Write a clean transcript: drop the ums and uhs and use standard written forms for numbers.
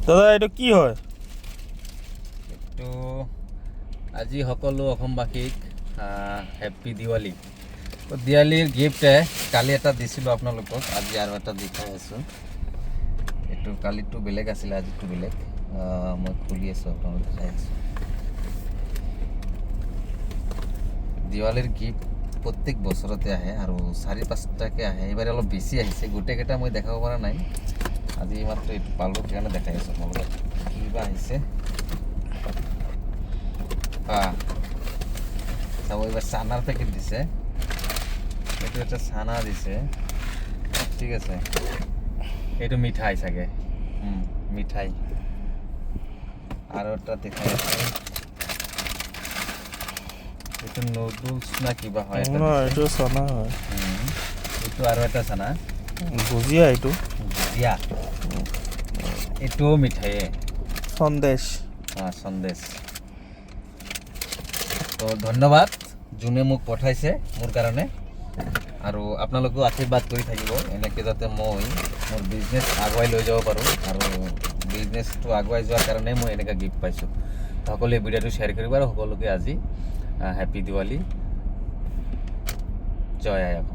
দাদা এইটো কি হয়? এইটো আজি সকলো অসমবাসীক হেপ্পী দিৱালী। তো দিৱালীৰ গিফ্ট কালি এটা দিছিলোঁ আপোনালোকক, আজি আৰু এটা দেখাই আছোঁ। এইটো কালিটো বেলেগ আছিলে, আজিটো বেলেগ। মই খুলি আছোঁ, আপোনালোকক দেখাই আছোঁ। দিৱালীৰ গিফ্ট প্ৰত্যেক বছৰতে আহে আৰু 4-5টাকৈ আহে। এইবাৰ অলপ বেছি আহিছে, গোটেইকেইটা মই দেখাব পৰা নাই। আজি মাত্ৰ এইটো পালোঁ, সেইকাৰণে দেখাই আছোঁ আপোনালোকক। কিবা আহিছে চাব। এইবাৰ চানাৰ পেকেট দিছে, এইটো এটা চানা দিছে, ঠিক আছে। এইটো মিঠাই চাগে, মিঠাই। আৰু এটা দেখাই আছে, এইটো নুডলছ না কিবা হয় এটা দিছে। এইটো চানা হয়। এইটো আৰু এটা চানা, ভুজিয়া। এইটো ভুজিয়া। এইটোও মিঠাইয়ে, সন্দেশ। সন্দেশ। তো ধন্যবাদ যোনে মোক পঠাইছে মোৰ কাৰণে, আৰু আপোনালোকেও আশীৰ্বাদ কৰি থাকিব এনেকৈ, যাতে মই মোৰ বিজনেছ আগুৱাই লৈ যাব পাৰোঁ। আৰু বিজনেছটো আগুৱাই যোৱাৰ কাৰণে মই এনেকৈ গিফ্ট পাইছোঁ। সকলোৱে ভিডিঅ'টো শ্বেয়াৰ কৰিব আৰু সকলোকে আজি হেপ্পী দিৱালী, জয় আই অসম।